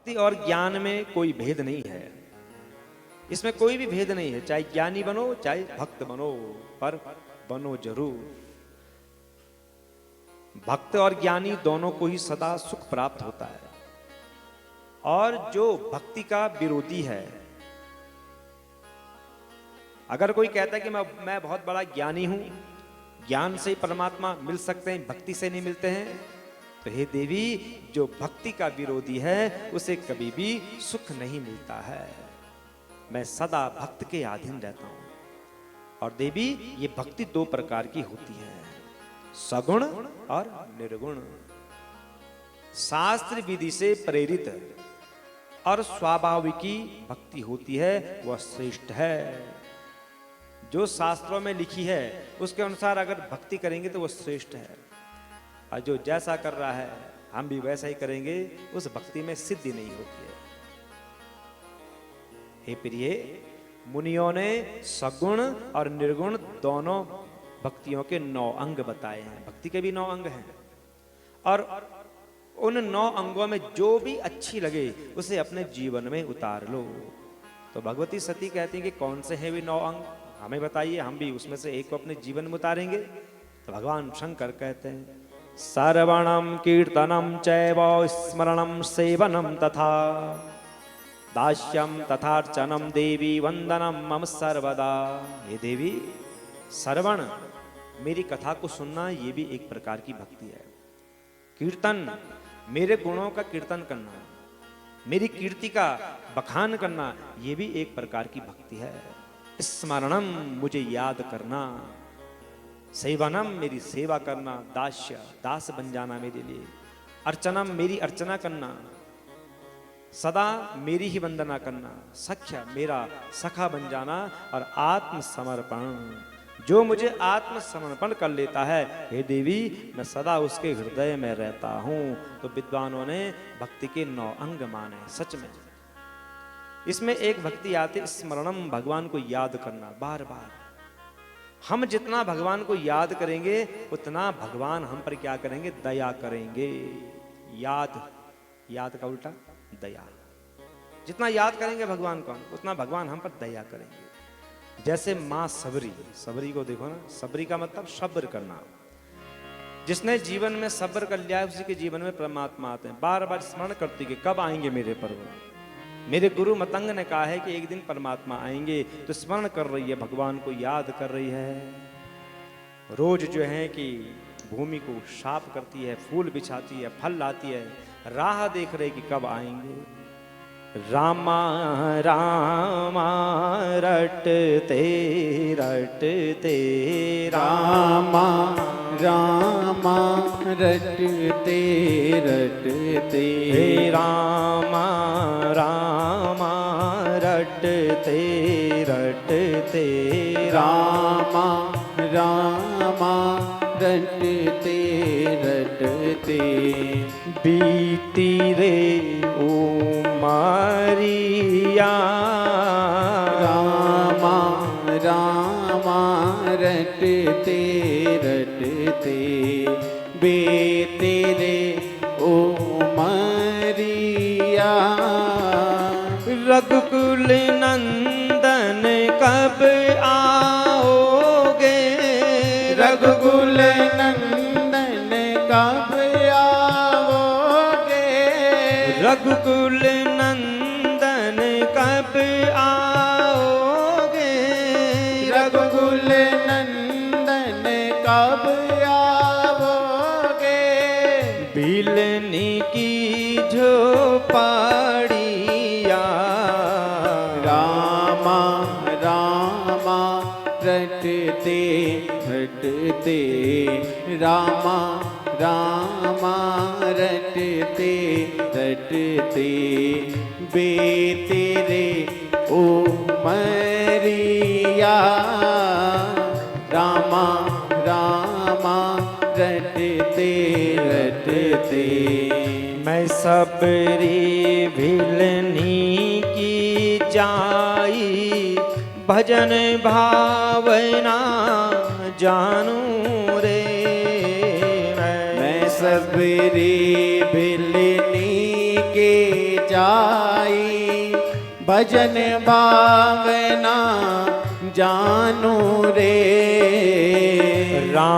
भक्ति और ज्ञान में कोई भेद नहीं है, इसमें कोई भी भेद नहीं है। चाहे ज्ञानी बनो चाहे भक्त बनो, पर बनो जरूर। भक्त और ज्ञानी दोनों को ही सदा सुख प्राप्त होता है। और जो भक्ति का विरोधी है, अगर कोई कहता है कि मैं बहुत बड़ा ज्ञानी हूं, ज्ञान से ही परमात्मा मिल सकते हैं, भक्ति से नहीं मिलते हैं, तो हे देवी, जो भक्ति का विरोधी है उसे कभी भी सुख नहीं मिलता है। मैं सदा भक्त के अधीन रहता हूं। और देवी, ये भक्ति दो प्रकार की होती है, सगुण और निर्गुण। शास्त्र विधि से प्रेरित और स्वाभाविकी भक्ति होती है, वह श्रेष्ठ है। जो शास्त्रों में लिखी है उसके अनुसार अगर भक्ति करेंगे तो वह श्रेष्ठ है। और जो जैसा कर रहा है हम भी वैसा ही करेंगे, उस भक्ति में सिद्धि नहीं होती है। हे प्रिय, मुनियों ने सगुण और निर्गुण दोनों भक्तियों के 9 अंग बताए हैं। भक्ति के भी 9 अंग हैं, और उन 9 अंगों में जो भी अच्छी लगे उसे अपने जीवन में उतार लो। तो भगवती सती कहती हैं कि कौन से हैं वे 9 अंग, हमें बताइए, हम भी उसमें से एक को अपने जीवन में उतारेंगे। तो भगवान शंकर कहते हैं, सर्वणम कीर्तनम चैव स्मरणम सेवनम तथा दास्यम तथार्चनम देवी वंदनम मम सर्वदा। ये देवी, श्रवण, मेरी कथा को सुनना, ये भी एक प्रकार की भक्ति है। कीर्तन, मेरे गुणों का कीर्तन करना, मेरी कीर्ति का बखान करना, ये भी एक प्रकार की भक्ति है। स्मरणम, मुझे याद करना, सेवनम, मेरी सेवा करना, दास्य, दास बन जाना मेरे लिए, अर्चनम, मेरी अर्चना करना, सदा मेरी ही वंदना करना, सख्य, मेरा सखा बन जाना, और आत्मसमर्पण, जो मुझे आत्मसमर्पण कर लेता है, हे देवी, मैं सदा उसके हृदय में रहता हूं। तो विद्वानों ने भक्ति के 9 अंग माने। सच में इसमें एक भक्ति आती, स्मरणम, भगवान को याद करना बार बार। हम जितना भगवान को याद करेंगे उतना भगवान हम पर क्या करेंगे, दया करेंगे। याद, याद का उल्टा दया। जितना याद करेंगे भगवान को उतना भगवान हम पर दया करेंगे। जैसे माँ सबरी, सबरी को देखो ना, सबरी का मतलब सब्र करना। जिसने जीवन में सब्र कर लिया है उसी के जीवन में परमात्मा आते हैं। बार बार स्मरण करती कि कब आएंगे मेरे पर्व। मेरे गुरु मतंग ने कहा है कि एक दिन परमात्मा आएंगे, तो स्मरण कर रही है, भगवान को याद कर रही है। रोज जो है कि भूमि को साफ करती है, फूल बिछाती है, फल लाती है, राह देख रही कि कब आएंगे। रामा रामा रटते रटते, रामा रामा रटते रटते, रामा रामा रटते रटते, रामा रामा रटते रटते, बीती रे उमरिया, रामा रामा रटते रटते, बीती रे उमरिया, रघुकुल नंदन कब आओगे, रघुकुल नंदन कब आओगे, रघुकुल नंदन कब आओगे, रघुकुल नंदन कब आओगे, बिलनी की झोपड़िया, रामा रामा रटते रटते, रामा रामा रटते रटते, बेते रे उमरिया, रामा रामा रटते रटते, मैं सबरी भिलनी की जाई, भजन भावना जानू रे। मैं सबरी भिलनी के जा जाई, भजन भावना जानू रे। राम